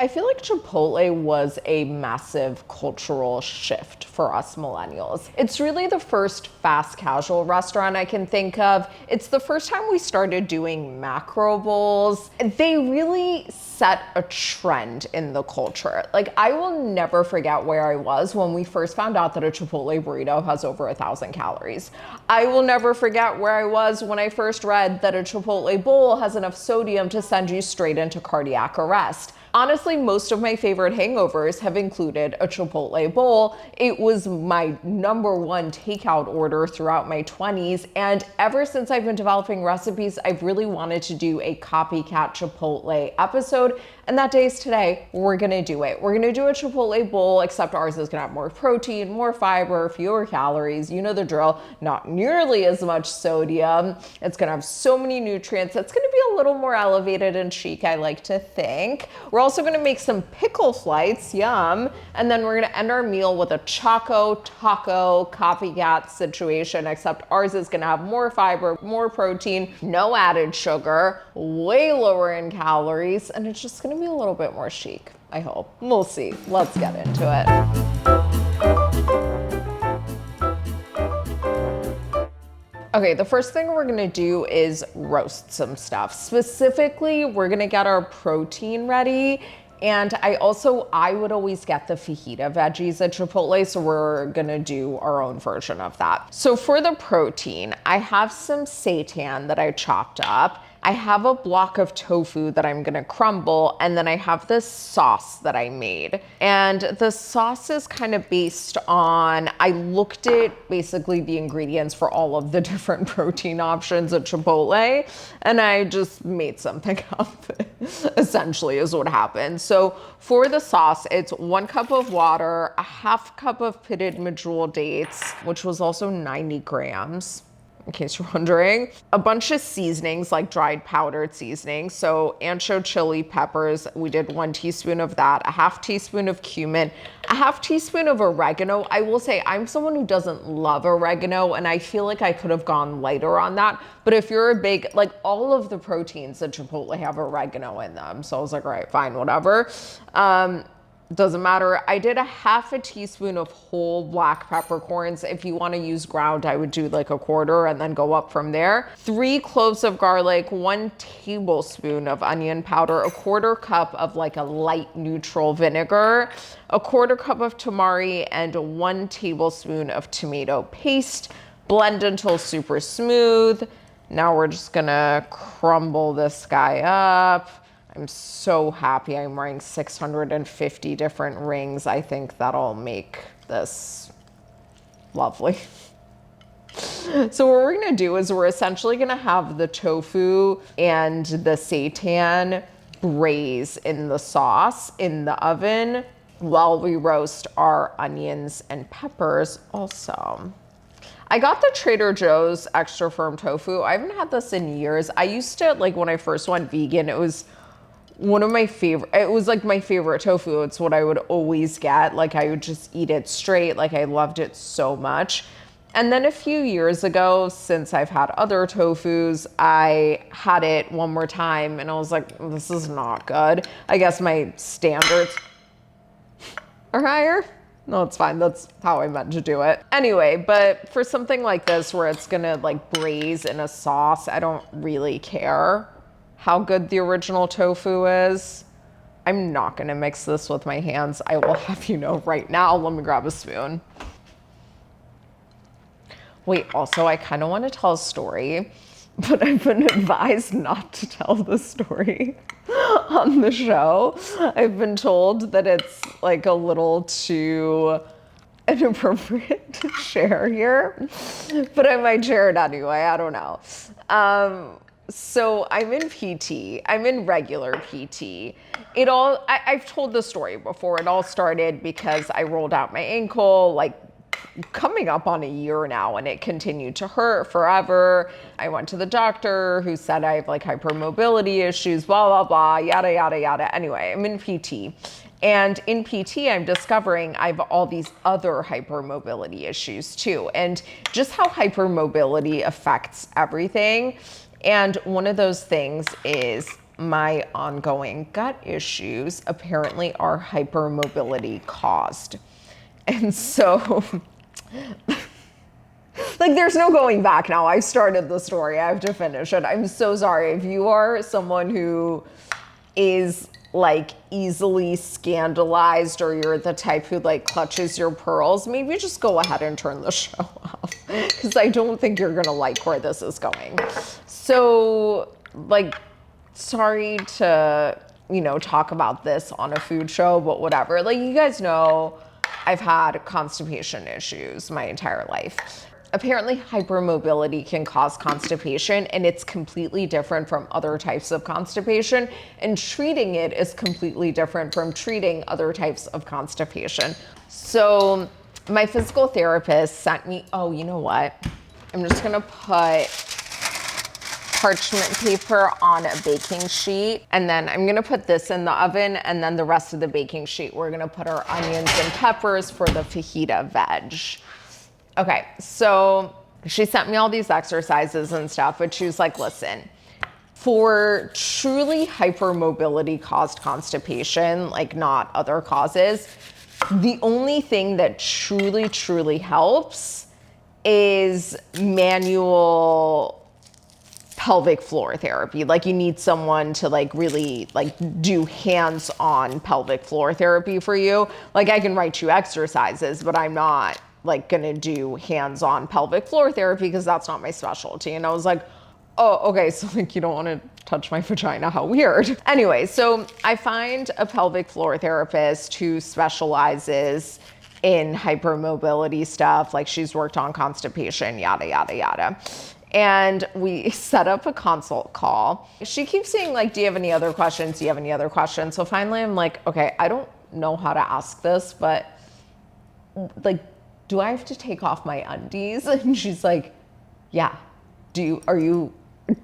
I feel like Chipotle was a massive cultural shift for us millennials. It's really the first fast casual restaurant I can think of. It's the first time we started doing macro bowls. They really set a trend in the culture. Like, I will never forget where I was when we first found out that a Chipotle burrito has over 1,000 calories. I will never forget where I was when I first read that a Chipotle bowl has enough sodium to send you straight into cardiac arrest. Honestly, most of my favorite hangovers have included a Chipotle bowl. It was my #1 takeout order throughout my 20s. And ever since I've been developing recipes, I've really wanted to do a copycat Chipotle episode. And that day is today. We're gonna do it. We're gonna do a Chipotle bowl, except ours is gonna have more protein, more fiber, fewer calories. You know the drill. Not nearly as much sodium. It's gonna have so many nutrients. It's gonna be a little more elevated and chic, I like to think. We're also gonna make some pickle flights, yum. And then we're gonna end our meal with a chocotaco copycat situation, except ours is gonna have more fiber, more protein, no added sugar, way lower in calories, and it's just gonna be a little bit more chic, I hope. We'll see. Let's get into it. Okay, the first thing we're gonna do is roast some stuff. Specifically, we're gonna get our protein ready. And I would always get the fajita veggies at Chipotle, so we're gonna do our own version of that. So for the protein, I have some seitan that I chopped up. I have a block of tofu that I'm gonna crumble, and then I have this sauce that I made. And the sauce is kind of based on, I looked at basically the ingredients for all of the different protein options at Chipotle, and I just made something up, essentially is what happened. So for the sauce, it's 1 cup of water, a 1/2 cup of pitted medjool dates, which was also 90 grams. In case you're wondering, a bunch of seasonings, like dried powdered seasonings. So ancho chili peppers, we did 1 teaspoon of that, a 1/2 teaspoon of cumin, a 1/2 teaspoon of oregano. I will say I'm someone who doesn't love oregano, and I feel like I could have gone lighter on that. But if you're a big, like all of the proteins at Chipotle have oregano in them. So I was like, all right, fine, whatever. Doesn't matter. I did a 1/2 teaspoon of whole black peppercorns. If you want to use ground, I would do like 1/4 and then go up from there. 3 cloves of garlic, 1 tablespoon of onion powder, a 1/4 cup of like a light neutral vinegar, a 1/4 cup of tamari, and 1 tablespoon of tomato paste. Blend until super smooth. Now we're just gonna crumble this guy up. I'm so happy I'm wearing 650 different rings. I think that'll make this lovely. So what we're gonna do is we're essentially gonna have the tofu and the seitan braise in the sauce in the oven while we roast our onions and peppers also. I got the Trader Joe's extra firm tofu. I haven't had this in years. I used to, like when I first went vegan, it was one of my favorite, it was like my favorite tofu. It's what I would always get. Like I would just eat it straight. Like I loved it so much. And then a few years ago, since I've had other tofus, I had it one more time and I was like, this is not good. I guess my standards are higher. No, it's fine. That's how I meant to do it. Anyway, but for something like this where it's gonna like braise in a sauce, I don't really care how good the original tofu is. I'm not gonna mix this with my hands. I will have you know right now. Let me grab a spoon. Wait, also I kind of want to tell a story, but I've been advised not to tell the story on the show. I've been told that it's like a little too inappropriate to share here, but I might share it anyway. I don't know. So I'm in PT, I'm in regular PT. I've told the story before. It all started because I rolled out my ankle, like coming up on a year now, and it continued to hurt forever. I went to the doctor who said I have like hypermobility issues, blah, blah, blah, yada, yada, yada. Anyway, I'm in PT. And in PT, I'm discovering I have all these other hypermobility issues too, and just how hypermobility affects everything. And one of those things is my ongoing gut issues apparently are hypermobility caused. And so, like, there's no going back now. I started the story. I have to finish it. I'm so sorry. If you are someone who is like easily scandalized, or you're the type who like clutches your pearls, maybe just go ahead and turn the show off, because I don't think you're gonna like where this is going. So, like, sorry to, you know, talk about this on a food show, but whatever. Like, you guys know I've had constipation issues my entire life. Apparently hypermobility can cause constipation, and it's completely different from other types of constipation, and treating it is completely different from treating other types of constipation. So my physical therapist sent me, oh, you know what? I'm just gonna put parchment paper on a baking sheet, and then I'm gonna put this in the oven, and then the rest of the baking sheet, we're gonna put our onions and peppers for the fajita veg. Okay, so she sent me all these exercises and stuff, but she was like, listen, for truly hypermobility caused constipation, like not other causes, the only thing that truly helps is manual pelvic floor therapy. Like, you need someone to like really like do hands-on pelvic floor therapy for you. Like, I can write you exercises, but I'm not like gonna do hands-on pelvic floor therapy because that's not my specialty. And I was like, oh, okay, so like you don't want to touch my vagina, how weird. Anyway, so I find a pelvic floor therapist who specializes in hypermobility stuff, like she's worked on constipation, yada, yada, yada. And we set up a consult call. She keeps saying like, do you have any other questions? Do you have any other questions? So finally I'm like, okay, I don't know how to ask this, but like, do I have to take off my undies? And she's like, yeah. Do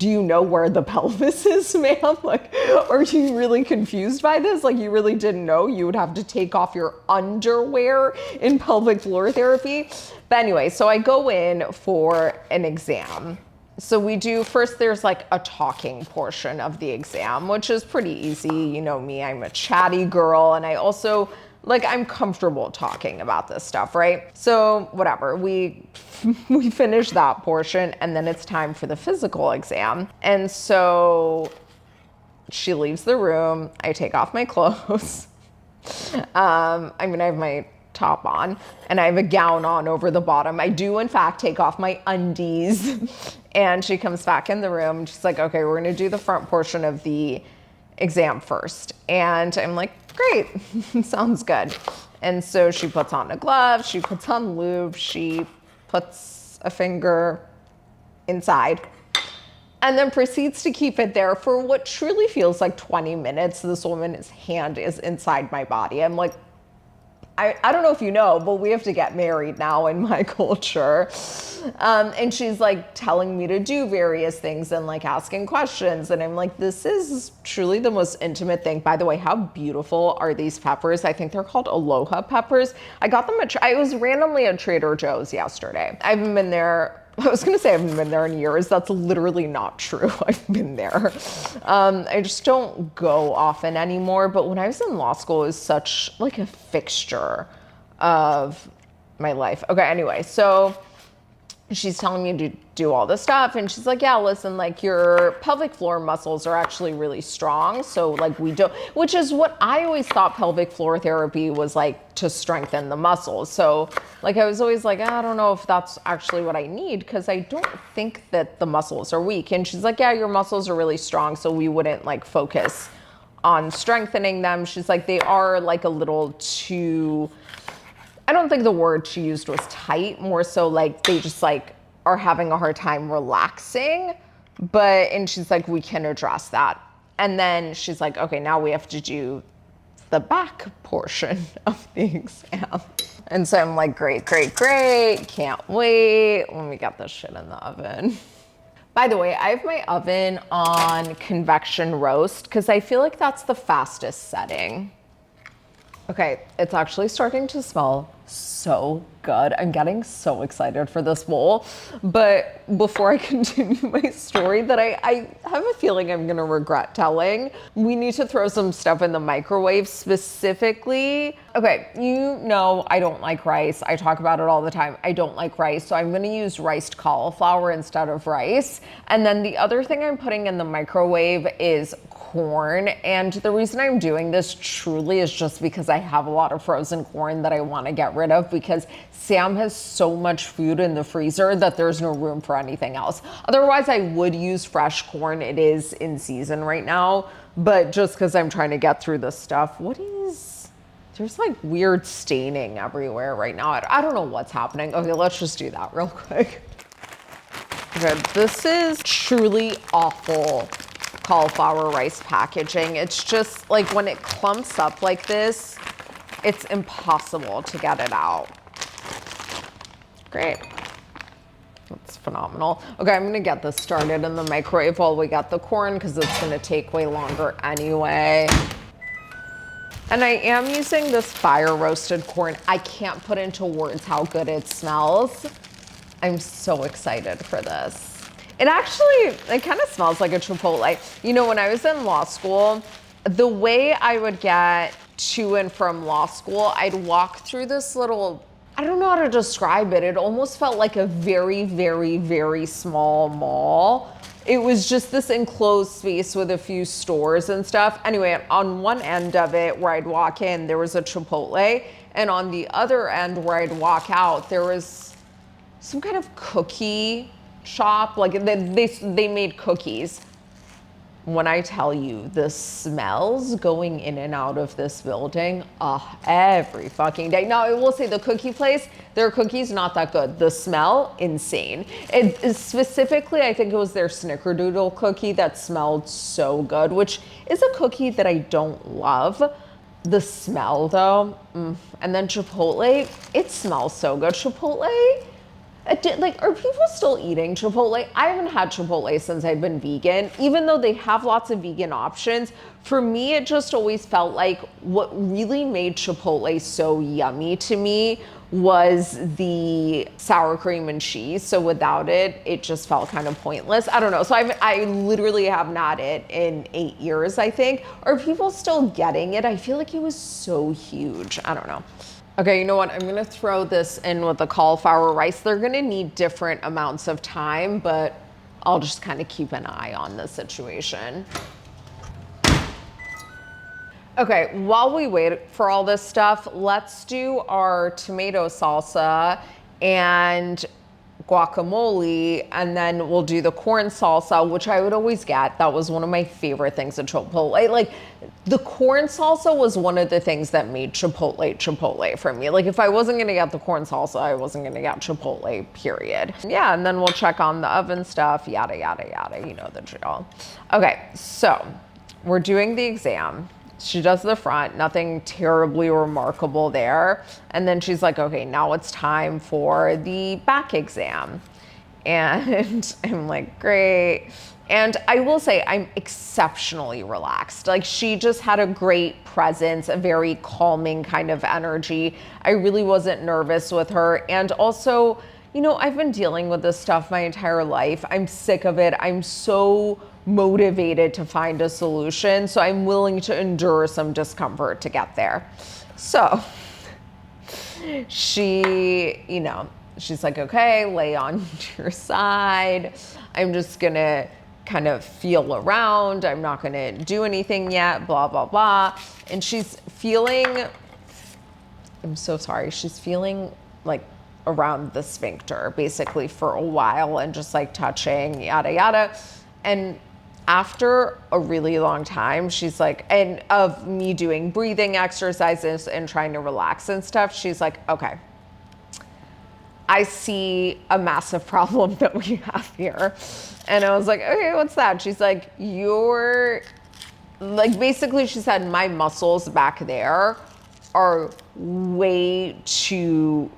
you know where the pelvis is, ma'am? Like, are you really confused by this? Like, you really didn't know you would have to take off your underwear in pelvic floor therapy? But anyway, so I go in for an exam. So we do, first there's like a talking portion of the exam, which is pretty easy. You know me, I'm a chatty girl, and I also, like, I'm comfortable talking about this stuff, right? So whatever, we finish that portion, and then it's time for the physical exam. And so she leaves the room, I take off my clothes. I mean, I have my top on and I have a gown on over the bottom. I do in fact take off my undies. And she comes back in the room and she's like, okay, we're gonna do the front portion of the exam first. And I'm like, great, sounds good. And so she puts on a glove, she puts on lube, she puts a finger inside, and then proceeds to keep it there for what truly feels like 20 minutes. This woman's hand is inside my body. I'm like, I don't know if you know, but we have to get married now in my culture. And she's like telling me to do various things and like asking questions. And I'm like, this is truly the most intimate thing. By the way, how beautiful are these peppers? I think they're called Aloha peppers. I got them I was randomly at Trader Joe's yesterday. I haven't been there. I was gonna say I haven't been there in years. That's literally not true. I've been there. I just don't go often anymore. But when I was in law school, it was such like a fixture of my life. Okay, anyway, so she's telling me to do all this stuff, and she's like, yeah, listen, like your pelvic floor muscles are actually really strong. So like we don't, which is what I always thought pelvic floor therapy was, like to strengthen the muscles. So like I was always like, I don't know if that's actually what I need, because I don't think that the muscles are weak. And she's like, yeah, your muscles are really strong, so we wouldn't like focus on strengthening them. She's like, they are like a little too, I don't think the word she used was tight, more so like they just like are having a hard time relaxing. And she's like, we can address that. And then she's like, okay, now we have to do the back portion of the exam. And so I'm like, great, can't wait. Let me get this shit in the oven. By the way, I have my oven on convection roast because I feel like that's the fastest setting. Okay, it's actually starting to smell so good. I'm getting so excited for this bowl. But before I continue my story that I have a feeling I'm gonna regret telling, we need to throw some stuff in the microwave specifically. Okay, you know I don't like rice. I talk about it all the time. I don't like rice, so I'm gonna use riced cauliflower instead of rice. And then the other thing I'm putting in the microwave is corn. And the reason I'm doing this truly is just because I have a lot of frozen corn that I want to get rid of, because Sam has so much food in the freezer that there's no room for anything else. Otherwise, I would use fresh corn. It is in season right now, but just because I'm trying to get through this stuff, there's like weird staining everywhere right now. I don't know what's happening. Okay, let's just do that real quick. Okay, this is truly awful cauliflower rice packaging. It's just like when it clumps up like this, it's impossible to get it out. Great. That's phenomenal. Okay, I'm gonna get this started in the microwave while we got the corn, because it's gonna take way longer anyway. And I am using this fire roasted corn. I can't put into words how good it smells. I'm so excited for this. It kind of smells like a Chipotle. You know, when I was in law school, the way I would get to and from law school, I'd walk through this little, I don't know how to describe it. It almost felt like a very, very, very small mall. It was just this enclosed space with a few stores and stuff. Anyway, on one end of it where I'd walk in, there was a Chipotle. And on the other end where I'd walk out, there was some kind of cookie shop. Like they made cookies. When I tell you the smells going in and out of this building, every fucking day. Now I will say the cookie place, their cookies not that good. The smell, insane. It is specifically, I think it was their snickerdoodle cookie that smelled so good, which is a cookie that I don't love. The smell though, and then Chipotle, it smells so good. Chipotle, are people still eating Chipotle? I haven't had Chipotle since I've been vegan, even though they have lots of vegan options. For me, it just always felt like what really made Chipotle so yummy to me was the sour cream and cheese. So without it, it just felt kind of pointless. I don't know. So I literally haven't had it in 8 years, I think. Are people still getting it? I feel like it was so huge. I don't know. Okay, you know what? I'm gonna throw this in with the cauliflower rice. They're gonna need different amounts of time, but I'll just kind of keep an eye on the situation. Okay, while we wait for all this stuff, let's do our tomato salsa and guacamole, and then we'll do the corn salsa, which I would always get. That was one of my favorite things at Chipotle. Like, the corn salsa was one of the things that made Chipotle for me. Like, if I wasn't gonna get the corn salsa, I wasn't gonna get Chipotle, period. Yeah, and then we'll check on the oven stuff, yada, yada, yada, you know the drill. Okay, so we're doing the exam. She does the front, nothing terribly remarkable there. And then she's like, okay, now it's time for the back exam. And I'm like, great. And I will say I'm exceptionally relaxed. Like, she just had a great presence, a very calming kind of energy. I really wasn't nervous with her. And also, you know, I've been dealing with this stuff my entire life. I'm sick of it. I'm so motivated to find a solution. So I'm willing to endure some discomfort to get there. So she, you know, she's like, okay, lay on your side. I'm just gonna kind of feel around. I'm not gonna do anything yet, blah, blah, blah. And she's feeling, I'm so sorry, she's feeling like around the sphincter basically for a while and just like touching, yada, yada. And after a really long time, she's like, and of me doing breathing exercises and trying to relax and stuff, she's like, okay, I see a massive problem that we have here. And I was like, okay, what's that? She's like, basically she said, my muscles back there are way too,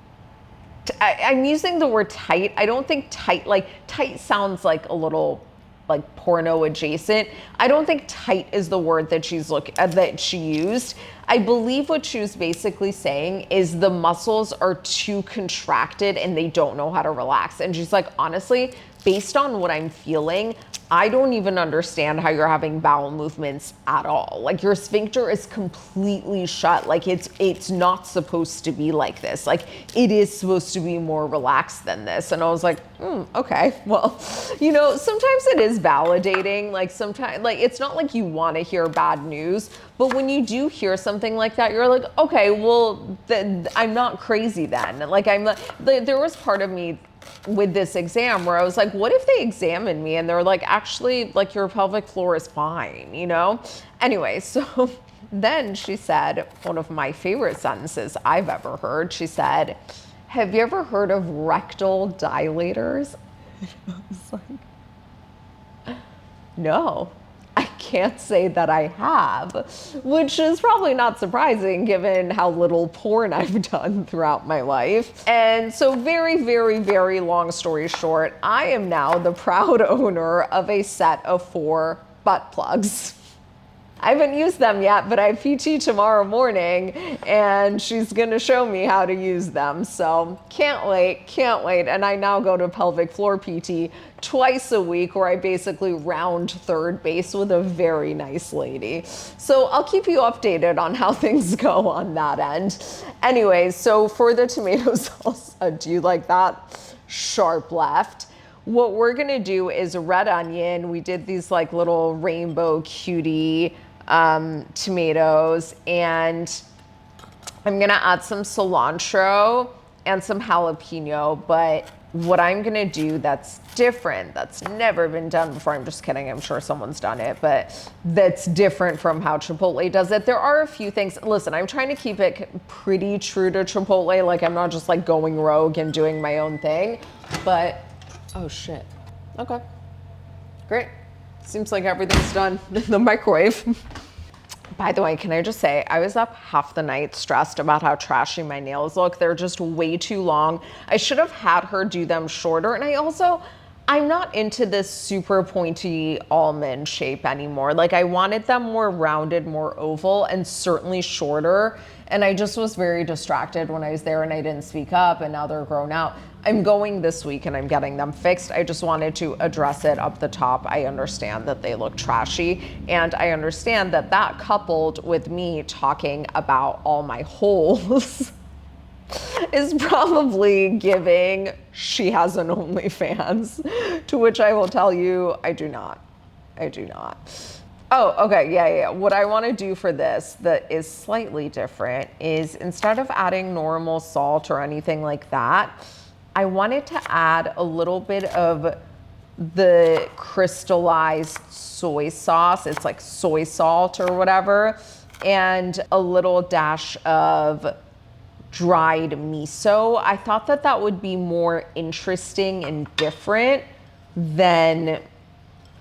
I'm using the word tight. I don't think tight, like tight sounds like a little like porno adjacent. I don't think tight is the word that that she used. I believe what she was basically saying is the muscles are too contracted and they don't know how to relax. And she's like, honestly, based on what I'm feeling, I don't even understand how you're having bowel movements at all. Like your sphincter is completely shut. Like it's not supposed to be like this. Like it is supposed to be more relaxed than this. And I was like, okay, well, you know, sometimes it is validating. Like sometimes, like it's not like you want to hear bad news, but when you do hear something like that, you're like, okay, well, then I'm not crazy then. Like there was part of me with this exam where I was like, what if they examined me and they're like, actually, like your pelvic floor is fine, you know? Anyway, so then she said, one of my favorite sentences I've ever heard, she said, have you ever heard of rectal dilators? I was like, no. I can't say that I have, which is probably not surprising given how little porn I've done throughout my life. And so very, very, very long story short, I am now the proud owner of a set of 4 butt plugs. I haven't used them yet, but I have PT tomorrow morning and she's gonna show me how to use them. So can't wait. And I now go to pelvic floor PT twice a week where I basically round third base with a very nice lady. So I'll keep you updated on how things go on that end. Anyway, so for the tomato salsa, do you like that? Sharp left. What we're gonna do is red onion. We did these like little rainbow cutie tomatoes, and I'm gonna add some cilantro and some jalapeno, but what I'm gonna do that's different, that's never been done before, I'm just kidding, I'm sure someone's done it, but that's different from how Chipotle does it. There are a few things, listen, I'm trying to keep it pretty true to Chipotle, like I'm not just like going rogue and doing my own thing, but, oh shit, okay, great. Seems like everything's done in the microwave. By the way, can I just say, I was up half the night stressed about how trashy my nails look. They're just way too long. I should have had her do them shorter. And I'm not into this super pointy almond shape anymore. Like I wanted them more rounded, more oval, and certainly shorter. And I just was very distracted when I was there and I didn't speak up, and now they're grown out. I'm going this week and I'm getting them fixed. I just wanted to address it up the top. I understand that they look trashy, and I understand that that coupled with me talking about all my holes is probably giving she has an OnlyFans, to which I will tell you, I do not. Oh, okay, yeah. What I want to do for this that is slightly different is instead of adding normal salt or anything like that, I wanted to add a little bit of the crystallized soy sauce. It's like soy salt or whatever, and a little dash of dried miso. I thought that that would be more interesting and different than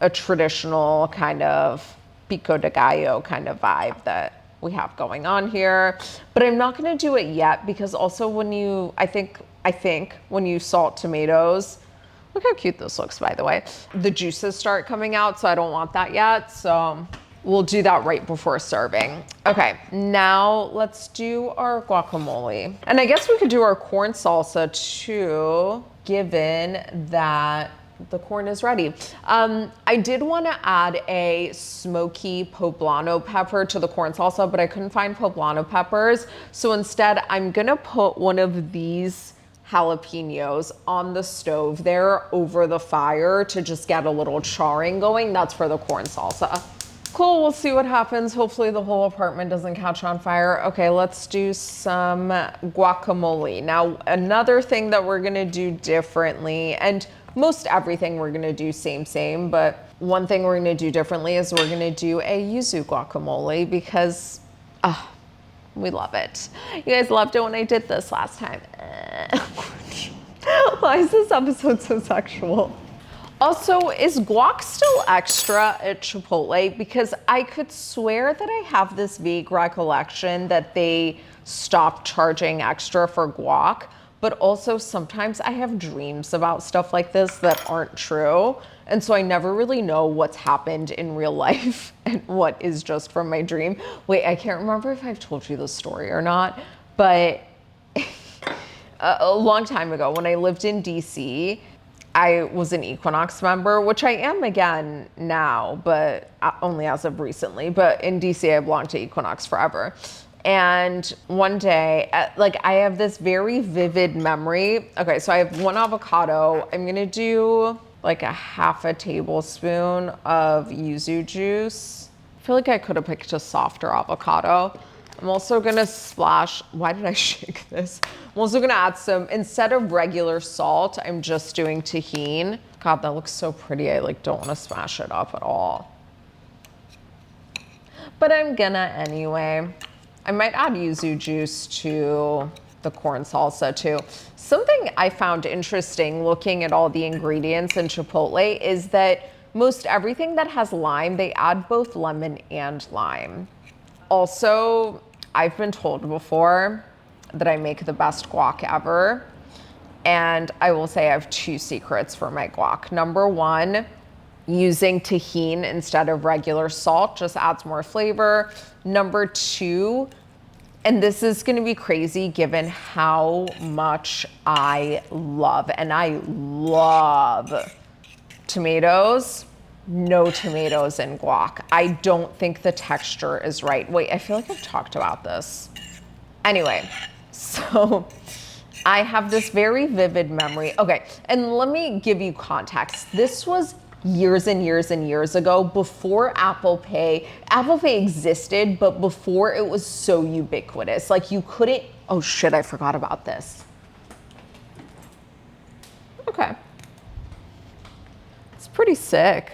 a traditional kind of pico de gallo kind of vibe that we have going on here. But I'm not gonna do it yet because also when you, I think when you salt tomatoes, look how cute this looks, by the way, the juices start coming out, so I don't want that yet. So we'll do that right before serving. Okay, now let's do our guacamole. And I guess we could do our corn salsa too, given that the corn is ready. I did want to add a smoky poblano pepper to the corn salsa, but I couldn't find poblano peppers. So instead, I'm gonna put one of these jalapenos on the stove there over the fire to just get a little charring going. That's for the corn salsa. Cool, we'll see what happens. Hopefully the whole apartment doesn't catch on fire. Okay, let's do some guacamole. Now, another thing that we're gonna do differently, and most everything we're gonna do same, but one thing we're gonna do differently is we're gonna do a yuzu guacamole because we love it. You guys loved it when I did this last time. Why is this episode so sexual? Also, is guac still extra at Chipotle? Because I could swear that I have this vague recollection that they stopped charging extra for guac, but also sometimes I have dreams about stuff like this that aren't true. And so I never really know what's happened in real life and what is just from my dream. Wait, I can't remember if I've told you this story or not, but a long time ago when I lived in DC, I was an Equinox member, which I am again now, but only as of recently. But in DC, I belonged to Equinox forever. And one day, like I have this very vivid memory. Okay, so I have one avocado. I'm gonna do like a half a tablespoon of yuzu juice. I feel like I could have picked a softer avocado. I'm also gonna splash, why did I shake this? I'm also gonna add some, instead of regular salt, I'm just doing tahini. God, that looks so pretty. I like don't wanna smash it up at all. But I'm gonna anyway. I might add yuzu juice to the corn salsa too. Something I found interesting looking at all the ingredients in Chipotle is that most everything that has lime, they add both lemon and lime. Also, I've been told before that I make the best guac ever. And I will say I have 2 secrets for my guac. Number 1, using tahini instead of regular salt just adds more flavor. Number 2, and this is gonna be crazy given how much I love, and I love tomatoes. No tomatoes in guac. I don't think the texture is right. Wait, I feel like I've talked about this. Anyway, so I have this very vivid memory. Okay, and let me give you context. This was years and years and years ago, before Apple Pay. Apple Pay existed, but before it was so ubiquitous. Like you couldn't, oh shit, I forgot about this. Okay. It's pretty sick.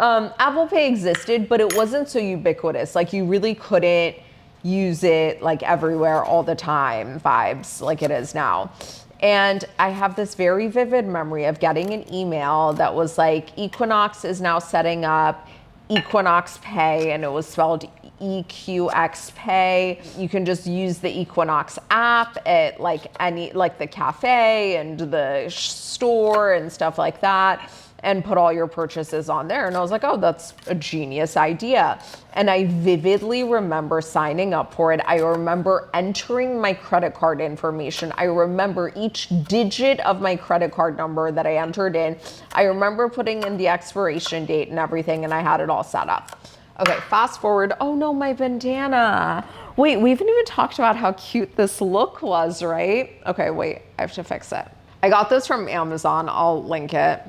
Apple Pay existed, but it wasn't so ubiquitous. Like you really couldn't use it like everywhere all the time vibes like it is now. And I have this very vivid memory of getting an email that was like, Equinox is now setting up Equinox Pay, and it was spelled EQX Pay. You can just use the Equinox app at like any, like the cafe and the store and stuff like that, and put all your purchases on there. And I was like, oh, that's a genius idea. And I vividly remember signing up for it. I remember entering my credit card information. I remember each digit of my credit card number that I entered in. I remember putting in the expiration date and everything, and I had it all set up. Okay, fast forward. Oh no, my bandana. Wait, we haven't even talked about how cute this look was, right? Okay, wait, I have to fix it. I got this from Amazon. I'll link it.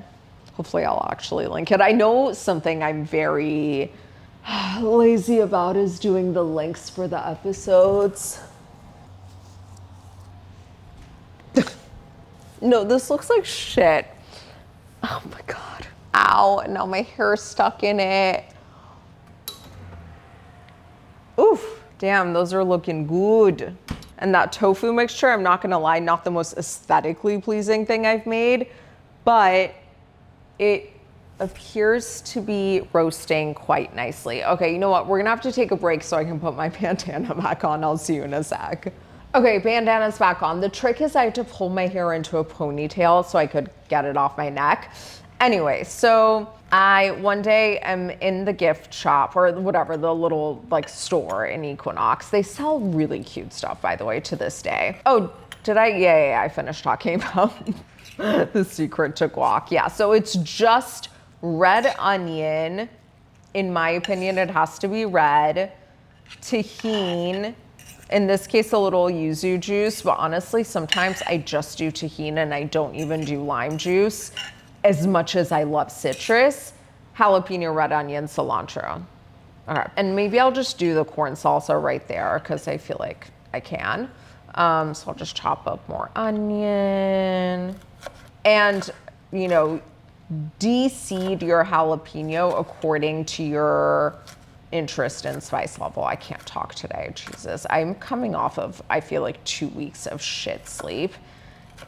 Hopefully I'll actually link it. I know something I'm very lazy about is doing the links for the episodes. No, this looks like shit. Oh my God. Ow, now my hair's stuck in it. Oof, damn, those are looking good. And that tofu mixture, I'm not gonna lie, not the most aesthetically pleasing thing I've made, but it appears to be roasting quite nicely. Okay, you know what? We're gonna have to take a break so I can put my bandana back on. I'll see you in a sec. Okay, bandana's back on. The trick is I have to pull my hair into a ponytail so I could get it off my neck. Anyway, so I one day am in the gift shop or whatever, the little like store in Equinox. They sell really cute stuff, by the way, to this day. Oh, did I? Yeah, I finished talking about the secret to guac. Yeah, so it's just red onion. In my opinion, it has to be red. Tahini. In this case, a little yuzu juice, but honestly, sometimes I just do tahini and I don't even do lime juice. As much as I love citrus, jalapeno, red onion, cilantro. Okay, and maybe I'll just do the corn salsa right there because I feel like I can. So I'll just chop up more onion. And, you know, de-seed your jalapeno according to your interest in spice level. I can't talk today, Jesus. I'm coming off of, I feel like 2 weeks of shit sleep.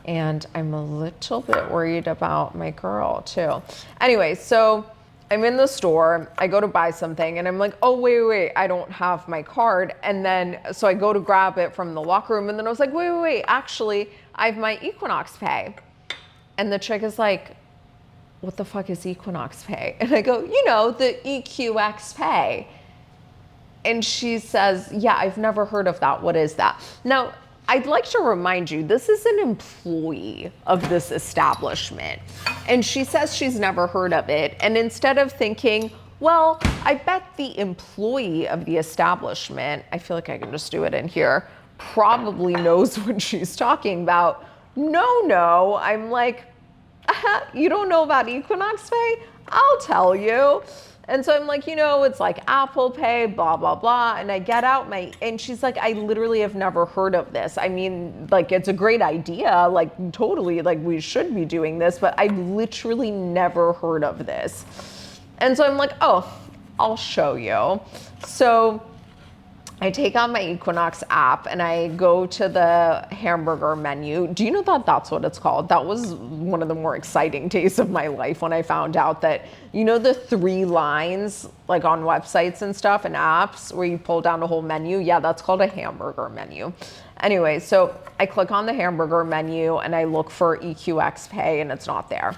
And I'm a little bit worried about my girl too. Anyway, so I'm in the store, I go to buy something and I'm like, oh, wait, I don't have my card. And then, so I go to grab it from the locker room and then I was like, wait, actually, I have my Equinox Pay. And the chick is like, what the fuck is Equinox Pay? And I go, you know, the EQX Pay. And she says, yeah, I've never heard of that. What is that? Now, I'd like to remind you, this is an employee of this establishment. And she says she's never heard of it. And instead of thinking, well, I bet the employee of the establishment, I feel like I can just do it in here, probably knows what she's talking about. No, I'm like, you don't know about Equinox Pay? I'll tell you. And so I'm like, you know, it's like Apple Pay, blah, blah, blah. And I get out and she's like, I literally have never heard of this. I mean, like, it's a great idea, like totally, like we should be doing this, but I've literally never heard of this. And so I'm like, oh, I'll show you. So I take out my Equinox app and I go to the hamburger menu. Do you know that that's what it's called? That was one of the more exciting days of my life when I found out that, you know, the 3 lines like on websites and stuff and apps where you pull down the whole menu? Yeah, that's called a hamburger menu. Anyway, so I click on the hamburger menu and I look for EQX Pay and it's not there.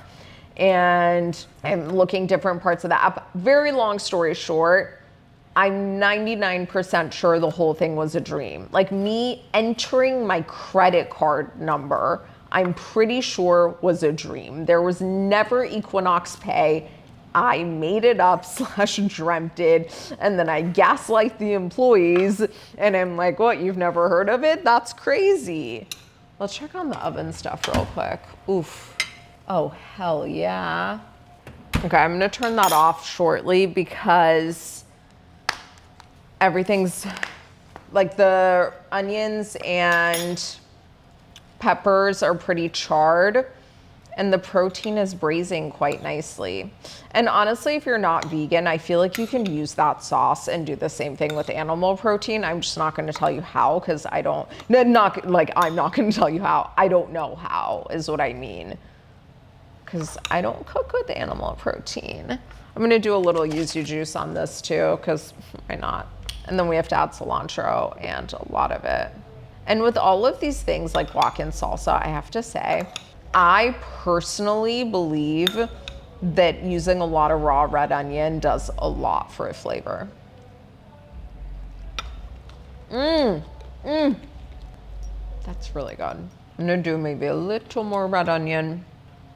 And I'm looking different parts of the app. Very long story short, I'm 99% sure the whole thing was a dream. Like me entering my credit card number, I'm pretty sure was a dream. There was never Equinox Pay. I made it up / dreamt it. And then I gaslight the employees and I'm like, what, you've never heard of it? That's crazy. Let's check on the oven stuff real quick. Oof. Oh, hell yeah. Okay, I'm gonna turn that off shortly because everything's like the onions and peppers are pretty charred and the protein is braising quite nicely. And honestly, if you're not vegan, I feel like you can use that sauce and do the same thing with animal protein. I'm just not going to tell you how because I'm not going to tell you how. I don't know how is what I mean. Because I don't cook with animal protein. I'm going to do a little yuzu juice on this too because why not? And then we have to add cilantro and a lot of it. And with all of these things like guac and salsa, I have to say, I personally believe that using a lot of raw red onion does a lot for a flavor. That's really good. I'm gonna do maybe a little more red onion.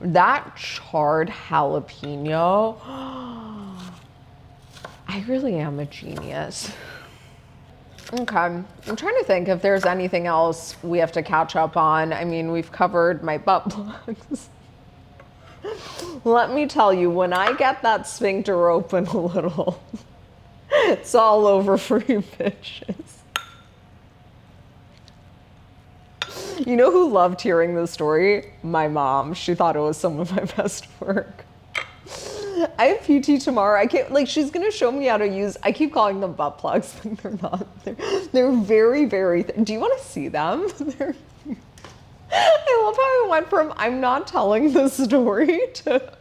That charred jalapeno, I really am a genius. Okay, I'm trying to think if there's anything else we have to catch up on. I mean, we've covered my butt plugs. Let me tell you, when I get that sphincter open a little, it's all over for you bitches. You know who loved hearing this story? My mom. She thought it was some of my best work. I have PT tomorrow. I can't, like, she's gonna show me how to use, I keep calling them butt plugs, but they're not. They're very, very, do you wanna see them? I love how I went from, I'm not telling the story to,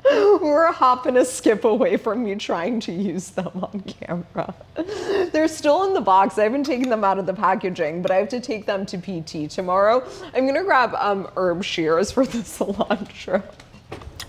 we're a hop and a skip away from me trying to use them on camera. They're still in the box. I haven't taken them out of the packaging, but I have to take them to PT tomorrow. I'm gonna grab herb shears for the cilantro.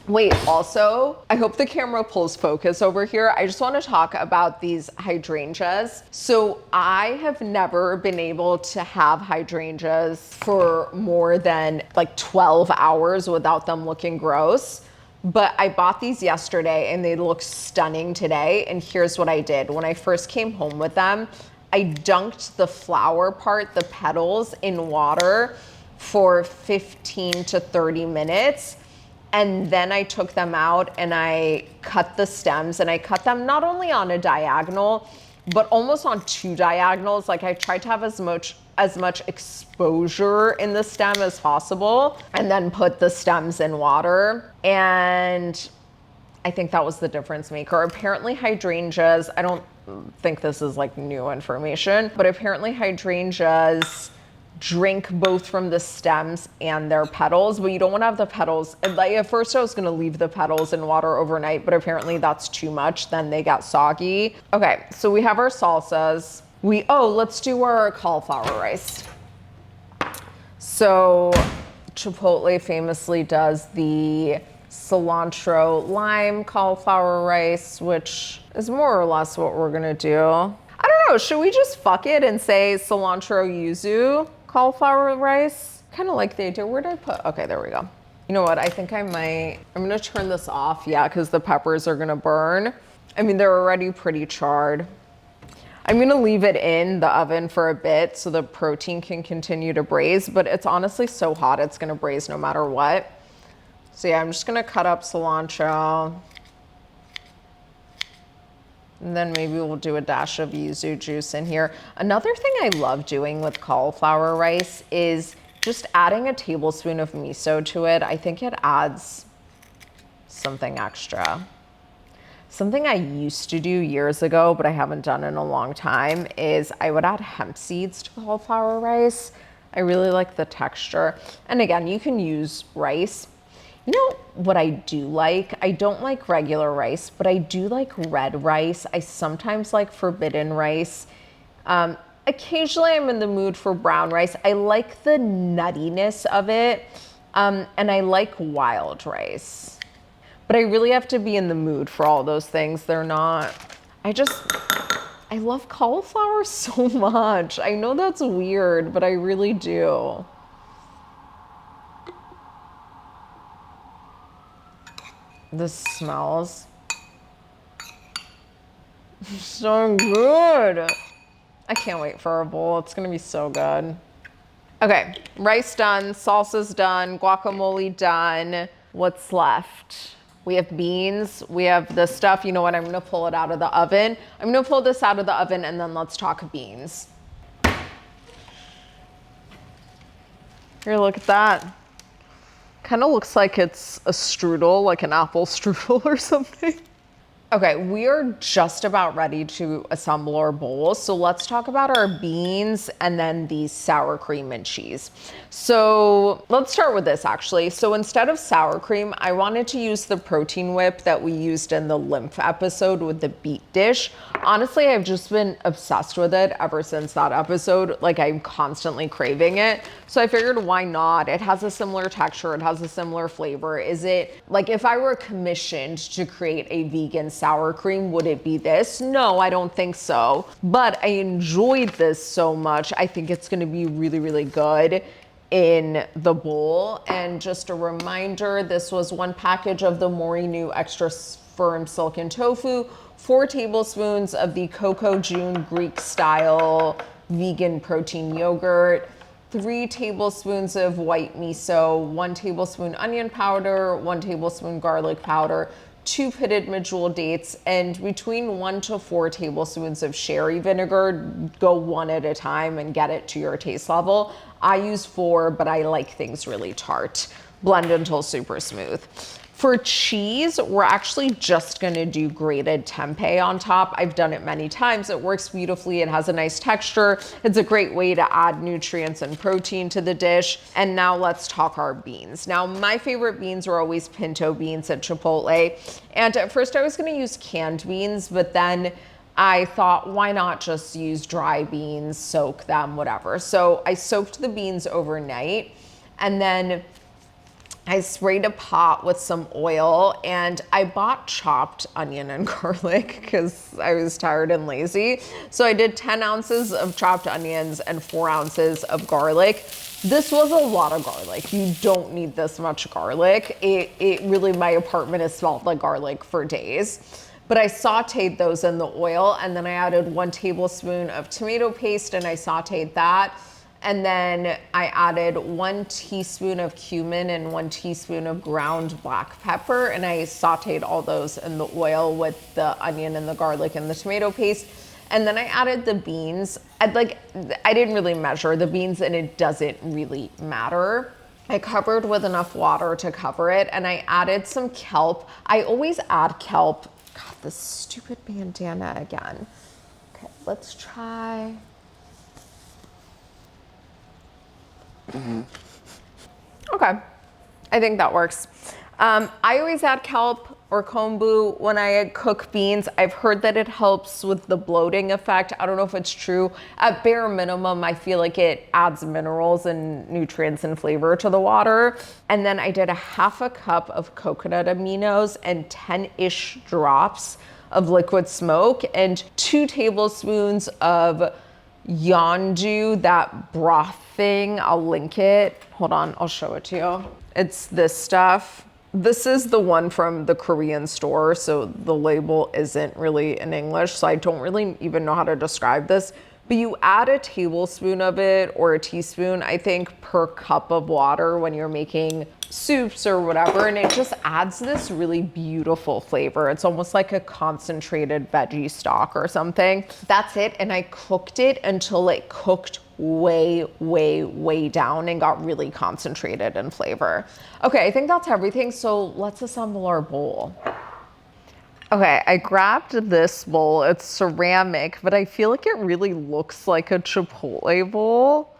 Wait, also, I hope the camera pulls focus over here. I just want to talk about these hydrangeas. So I have never been able to have hydrangeas for more than like 12 hours without them looking gross. But I bought these yesterday and they look stunning today. And here's what I did. When I first came home with them, I dunked the flower part, the petals, in water for 15 to 30 minutes. And then I took them out and I cut the stems, and I cut them not only on a diagonal, but almost on 2 diagonals. Like I tried to have as much exposure in the stem as possible, and then put the stems in water. And I think that was the difference maker. Apparently hydrangeas, I don't think this is like new information, but apparently hydrangeas drink both from the stems and their petals, but you don't want to have the petals. Like at first I was going to leave the petals in water overnight, but apparently that's too much. Then they got soggy. Okay, so we have our salsas. Let's do our cauliflower rice. So Chipotle famously does the cilantro lime cauliflower rice, which is more or less what we're gonna do. I don't know, should we just fuck it and say cilantro yuzu cauliflower rice? Kind of like the idea. Where did I put? Okay, there we go. You know what? I think I'm gonna turn this off, yeah, because the peppers are gonna burn. I mean, they're already pretty charred. I'm gonna leave it in the oven for a bit so the protein can continue to braise, but it's honestly so hot it's gonna braise no matter what. So yeah, I'm just gonna cut up cilantro. And then maybe we'll do a dash of yuzu juice in here. Another thing I love doing with cauliflower rice is just adding a tablespoon of miso to it. I think it adds something extra. Something I used to do years ago, but I haven't done in a long time, is I would add hemp seeds to cauliflower rice. I really like the texture. And again, you can use rice. You know what I do like? I don't like regular rice, but I do like red rice. I sometimes like forbidden rice. Occasionally I'm in the mood for brown rice. I like the nuttiness of it, and I like wild rice. But I really have to be in the mood for all those things. They're not, I love cauliflower so much. I know that's weird, but I really do. This smells so good. I can't wait for our bowl. It's gonna be so good. Okay, rice done, salsa's done, guacamole done. What's left? We have beans, we have the stuff. You know what, I'm gonna pull it out of the oven. I'm gonna pull this out of the oven and then let's talk beans. Here, look at that. Kind of looks like it's a strudel, like an apple strudel or something. Okay, we are just about ready to assemble our bowl. So let's talk about our beans and then the sour cream and cheese. So let's start with this actually. So instead of sour cream, I wanted to use the protein whip that we used in the lymph episode with the beet dish. Honestly, I've just been obsessed with it ever since that episode. Like I'm constantly craving it. So I figured why not? It has a similar texture, it has a similar flavor. Is it like if I were commissioned to create a vegan sour cream, would it be this? No, I don't think so. But I enjoyed this so much. I think it's gonna be really, really good in the bowl. And just a reminder, this was 1 package of the Morinu extra firm silken tofu, 4 tablespoons of the Coco June Greek style vegan protein yogurt, 3 tablespoons of white miso, 1 tablespoon onion powder, 1 tablespoon garlic powder, 2 pitted medjool dates, and between 1 to 4 tablespoons of sherry vinegar. Go one at a time and get it to your taste level. I use 4, but I like things really tart. Blend until super smooth. For cheese, we're actually just gonna do grated tempeh on top. I've done it many times. It works beautifully. It has a nice texture. It's a great way to add nutrients and protein to the dish. And now let's talk our beans. Now, my favorite beans are always pinto beans at Chipotle. And at first I was gonna use canned beans, but then I thought, why not just use dry beans, soak them, whatever. So I soaked the beans overnight, and then I sprayed a pot with some oil, and I bought chopped onion and garlic because I was tired and lazy. So I did 10 ounces of chopped onions and 4 ounces of garlic. This was a lot of garlic. You don't need this much garlic. It really, my apartment has smelled like garlic for days. But I sauteed those in the oil, and then I added 1 tablespoon of tomato paste and I sauteed that. And then I added 1 teaspoon of cumin and 1 teaspoon of ground black pepper. And I sauteed all those in the oil with the onion and the garlic and the tomato paste. And then I added the beans. I didn't really measure the beans, and it doesn't really matter. I covered with enough water to cover it, and I added some kelp. I always add kelp. God, this stupid bandana again. Okay, let's try. Okay, I think that works. I always add kelp or kombu when I cook beans. I've heard that it helps with the bloating effect. I don't know if it's true. At bare minimum, I feel like it adds minerals and nutrients and flavor to the water. And then I did a half a cup of coconut aminos and 10-ish drops of liquid smoke and 2 tablespoons of yondu, that broth thing. I'll link it. Hold on, I'll show it to you. It's this stuff. This is the one from the Korean store, so the label isn't really in English, so I don't really even know how to describe this. But you add a tablespoon of it or a teaspoon, I think, per cup of water when you're making soups or whatever, and it just adds this really beautiful flavor. It's almost like a concentrated veggie stock or something. That's it, and I cooked it until it cooked way, way, way down and got really concentrated in flavor. Okay, I think that's everything, so let's assemble our bowl. Okay, I grabbed this bowl. It's ceramic, but I feel like it really looks like a Chipotle bowl.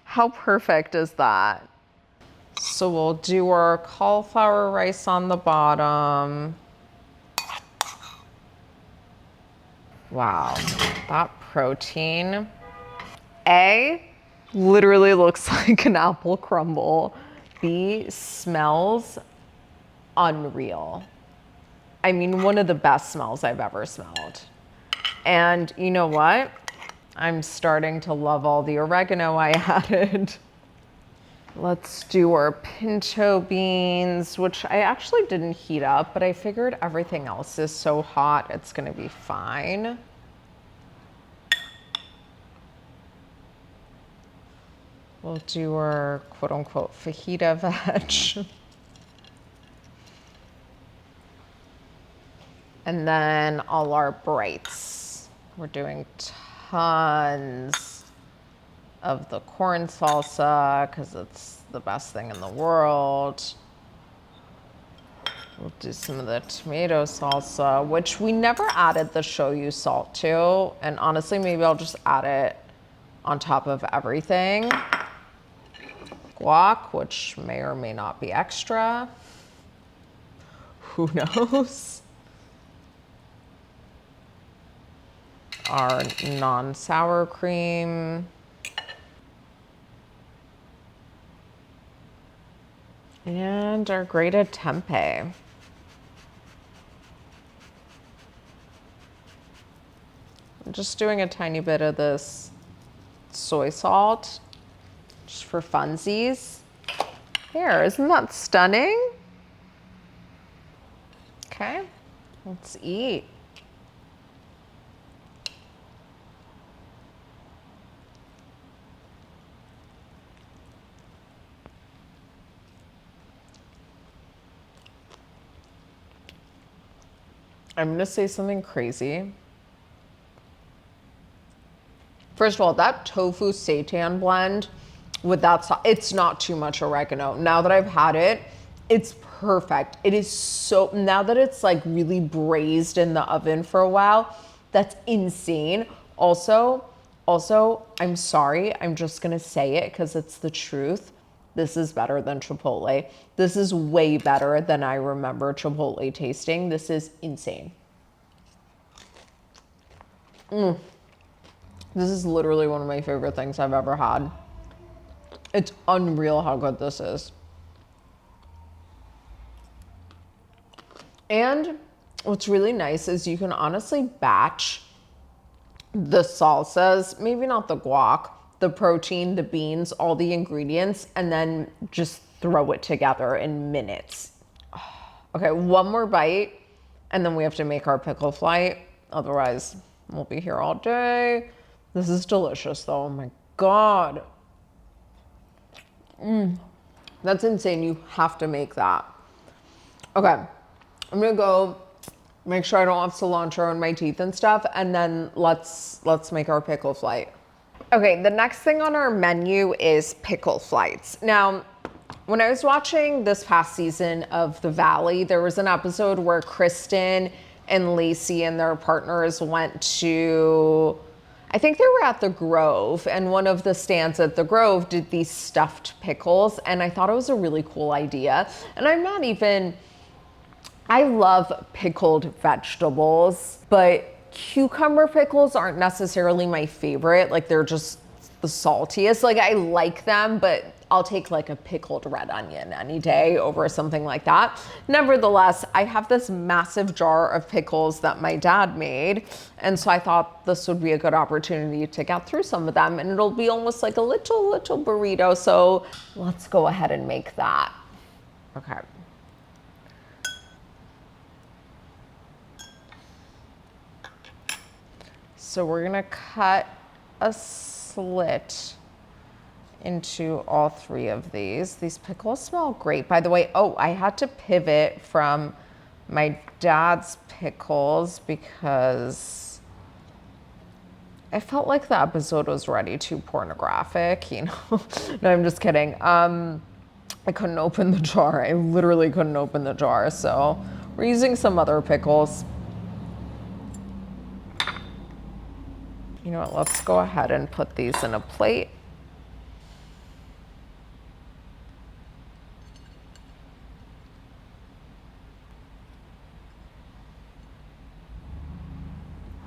How perfect is that? So we'll do our cauliflower rice on the bottom. Wow, that protein. A, literally looks like an apple crumble. B, smells unreal. I mean, one of the best smells I've ever smelled. And you know what? I'm starting to love all the oregano I added. Let's do our pinto beans, which I actually didn't heat up, but I figured everything else is so hot, it's gonna be fine. We'll do our quote unquote fajita veg. And then all our brights. We're doing tons of the corn salsa because it's the best thing in the world. We'll do some of the tomato salsa, which we never added the shoyu salt to. And honestly, maybe I'll just add it on top of everything. Guac, which may or may not be extra. Who knows? Our non-sour cream. And our grated tempeh. I'm just doing a tiny bit of this soy salt, just for funsies. Here, isn't that stunning? Okay, let's eat. I'm gonna say something crazy. First of all, that tofu seitan blend with that sauce, it's not too much oregano. Now that I've had it, it's perfect. It is so, now that it's like really braised in the oven for a while, that's insane. Also, I'm sorry, I'm just gonna say it because it's the truth. This is better than Chipotle. This is way better than I remember Chipotle tasting. This is insane. This is literally one of my favorite things I've ever had. It's unreal how good this is. And what's really nice is you can honestly batch the salsas, maybe not the guac, the protein, the beans, all the ingredients, and then just throw it together in minutes. Okay, one more bite, and then we have to make our pickle flight. Otherwise, we'll be here all day. This is delicious though, oh my God. That's insane, you have to make that. Okay, I'm gonna go make sure I don't have cilantro in my teeth and stuff, and then let's make our pickle flight. Okay, the next thing on our menu is pickle flights. Now, when I was watching this past season of The Valley, there was an episode where Kristen and Lacey and their partners went to, I think they were at the Grove, and one of the stands at the Grove did these stuffed pickles, and I thought it was a really cool idea. And I love pickled vegetables, but cucumber pickles aren't necessarily my favorite. Like, they're just the saltiest. Like, I like them, but I'll take like a pickled red onion any day over something like that. Nevertheless, I have this massive jar of pickles that my dad made. And so I thought this would be a good opportunity to get through some of them, and it'll be almost like a little burrito. So let's go ahead and make that. Okay. So we're gonna cut a slit into all three of these. These pickles smell great, by the way. Oh, I had to pivot from my dad's pickles because I felt like the episode was already too pornographic, you know? No, I'm just kidding. I couldn't open the jar. I literally couldn't open the jar, so we're using some other pickles. You know what, let's go ahead and put these in a plate.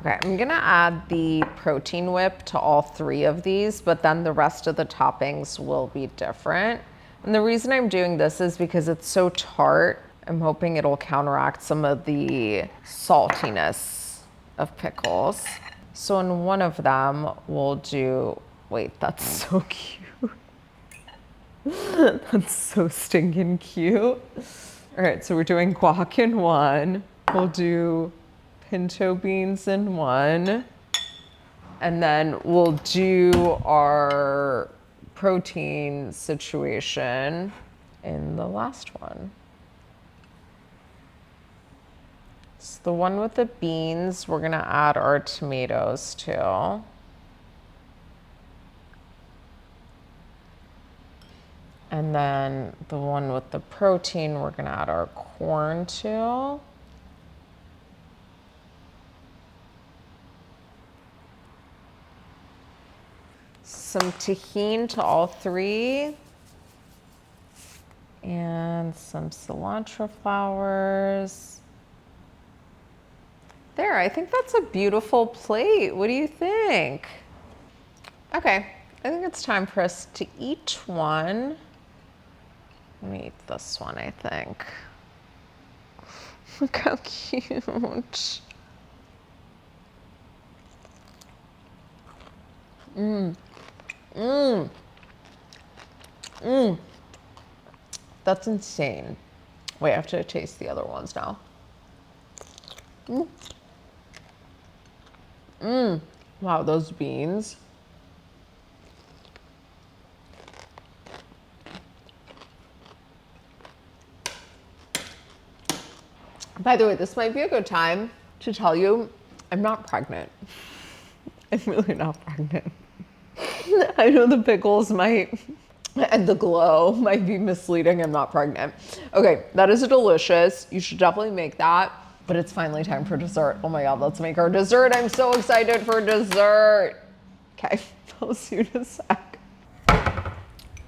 Okay, I'm gonna add the protein whip to all three of these, but then the rest of the toppings will be different. And the reason I'm doing this is because it's so tart. I'm hoping it'll counteract some of the saltiness of pickles. So in one of them, we'll do, wait, that's so cute. That's so stinking cute. All right, so we're doing guac in one. We'll do pinto beans in one. And then we'll do our protein situation in the last one. So the one with the beans, we're gonna add our tomatoes to. And then the one with the protein, we're gonna add our corn to. Some tahini to all three. And some cilantro flowers. There, I think that's a beautiful plate. What do you think? Okay, I think it's time for us to eat one. Let me eat this one, I think. Look how cute. That's insane. Wait, I have to taste the other ones now. Wow, those beans. By the way, this might be a good time to tell you I'm not pregnant. I'm really not pregnant. I know the pickles might, and the glow might be misleading. I'm not pregnant. Okay, that is delicious. You should definitely make that. But it's finally time for dessert. Oh my God, let's make our dessert. I'm so excited for dessert. Okay, I'll see you in a sec.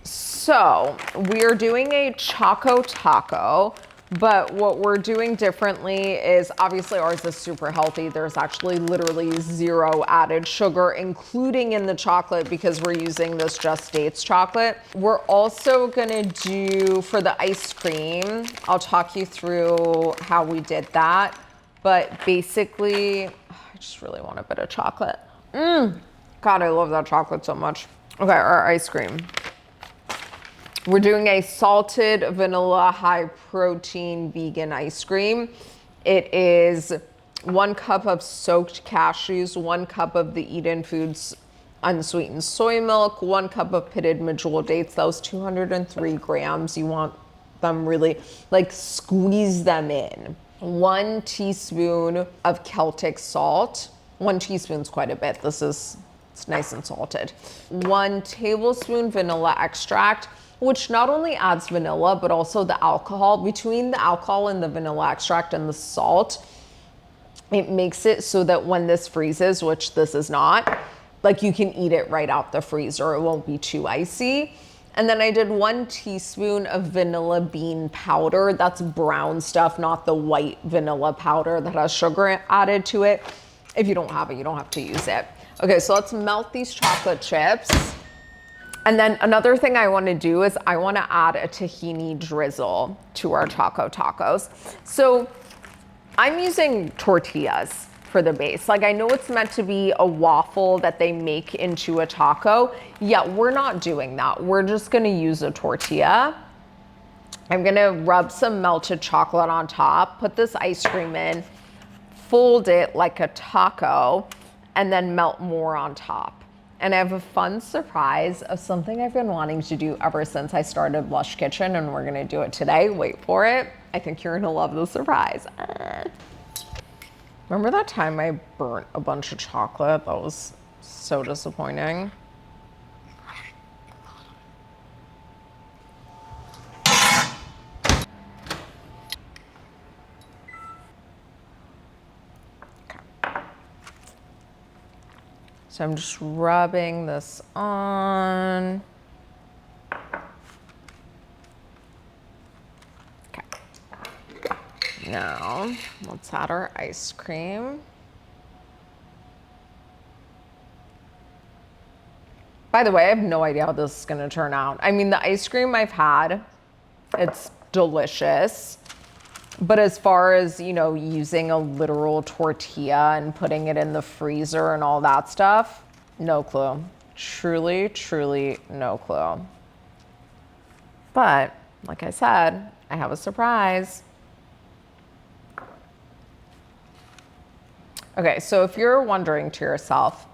So we are doing a chocotaco, but what we're doing differently is obviously ours is super healthy. There's actually literally 0 added sugar, including in the chocolate, because we're using this Just Dates chocolate. We're also gonna do, for the ice cream, I'll talk you through how we did that. But basically, I just really want a bit of chocolate. God, I love that chocolate so much. Okay, our ice cream. We're doing a salted vanilla high protein vegan ice cream. It is 1 cup of soaked cashews, 1 cup of the Eden Foods unsweetened soy milk, 1 cup of pitted medjool dates. That was 203 grams. You want them really, like, squeeze them in. 1 teaspoon of Celtic salt. 1 teaspoon's quite a bit. It's nice and salted. 1 tablespoon vanilla extract, which not only adds vanilla, but also the alcohol. Between the alcohol and the vanilla extract and the salt, it makes it so that when this freezes, which this is not, Like you can eat it right out the freezer. It won't be too icy. And then I did 1 teaspoon of vanilla bean powder. That's brown stuff, not the white vanilla powder that has sugar added to it. If you don't have it, you don't have to use it. Okay, so let's melt these chocolate chips. And then another thing I want to do is I want to add a tahini drizzle to our choco tacos. So I'm using tortillas for the base. Like I know it's meant to be a waffle that they make into a taco. Yeah, we're not doing that. We're just gonna use a tortilla. I'm gonna rub some melted chocolate on top, put this ice cream in, fold it like a taco, and then melt more on top. And I have a fun surprise of something I've been wanting to do ever since I started Lush Kitchen, and we're gonna do it today. Wait for it. I think you're gonna love the surprise. Remember that time I burnt a bunch of chocolate? That was so disappointing. Okay. So I'm just rubbing this on. Now, let's add our ice cream. By the way, I have no idea how this is gonna turn out. I mean, the ice cream I've had, it's delicious. But as far as, you know, using a literal tortilla and putting it in the freezer and all that stuff, no clue. Truly, truly no clue. But, like I said, I have a surprise. Okay, so if you're wondering to yourself,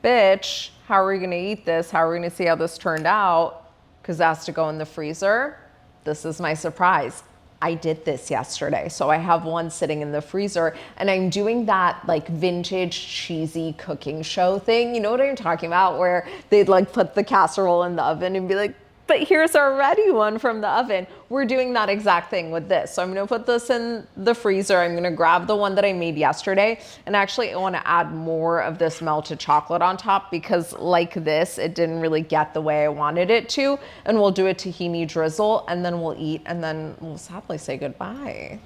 bitch, how are we gonna eat this? How are we gonna see how this turned out? Because it has to go in the freezer. This is my surprise. I did this yesterday. So I have one sitting in the freezer and I'm doing that like vintage cheesy cooking show thing. You know what I'm talking about? Where they'd like put the casserole in the oven and be like, but here's our ready one from the oven. We're doing that exact thing with this. So I'm gonna put this in the freezer. I'm gonna grab the one that I made yesterday. And actually I wanna add more of this melted chocolate on top because like this, it didn't really get the way I wanted it to. And we'll do a tahini drizzle and then we'll eat and then we'll sadly say goodbye.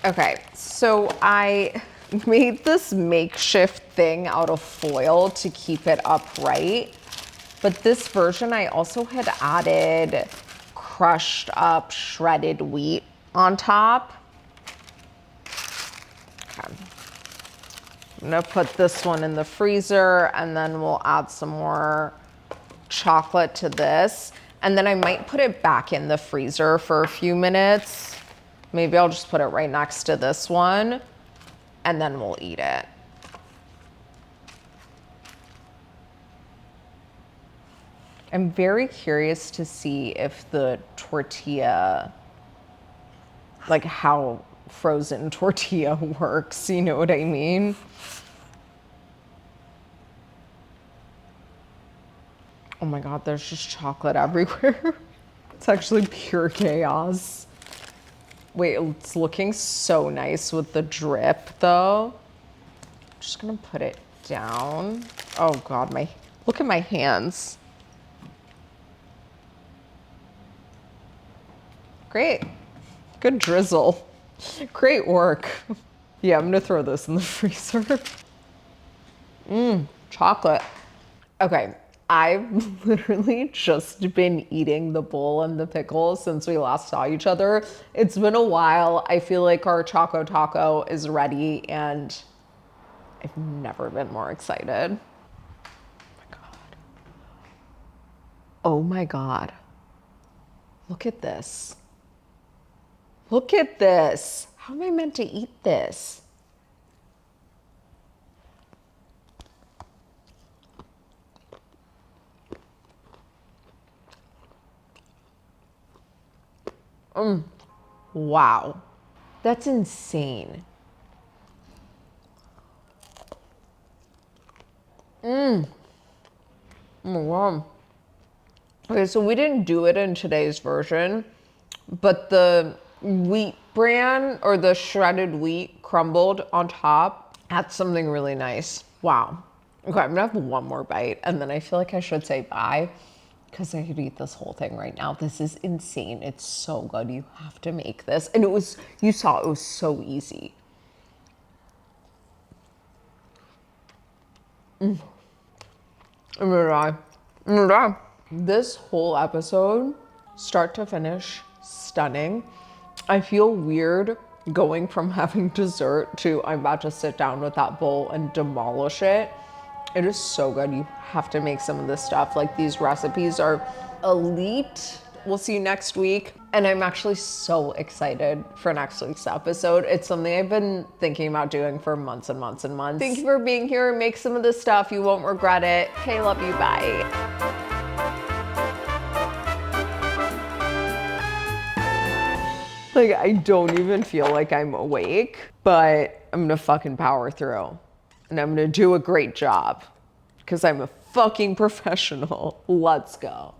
Okay, so I made this makeshift thing out of foil to keep it upright. But this version, I also had added crushed up shredded wheat on top. Okay. I'm gonna put this one in the freezer and then we'll add some more chocolate to this. And then I might put it back in the freezer for a few minutes. Maybe I'll just put it right next to this one and then we'll eat it. I'm very curious to see if the tortilla, like how frozen tortilla works, you know what I mean? Oh my God, there's just chocolate everywhere. It's actually pure chaos. Wait, it's looking so nice with the drip though. I'm just gonna put it down. Oh God, look at my hands. Great, good drizzle. Great work. Yeah, I'm gonna throw this in the freezer. Chocolate. Okay, I've literally just been eating the bowl and the pickle since we last saw each other. It's been a while. I feel like our Choco Taco is ready and I've never been more excited. Oh my God. Oh my God. Look at this. Look at this. How am I meant to eat this? Wow. That's insane. Oh my God. Okay, so we didn't do it in today's version, but the wheat bran or the shredded wheat crumbled on top. That's something really nice. Wow. Okay, I'm gonna have one more bite and then I feel like I should say bye because I could eat this whole thing right now. This is insane. It's so good. You have to make this. And it was, you saw it was so easy. I'm gonna die. I'm gonna die. This whole episode, start to finish, stunning. I feel weird going from having dessert to I'm about to sit down with that bowl and demolish it. It is so good. You have to make some of this stuff. Like, these recipes are elite. We'll see you next week. And I'm actually so excited for next week's episode. It's something I've been thinking about doing for months and months and months. Thank you for being here. Make some of this stuff. You won't regret it. Okay, love you. Bye. Like, I don't even feel like I'm awake, but I'm gonna fucking power through. And I'm gonna do a great job because I'm a fucking professional. Let's go.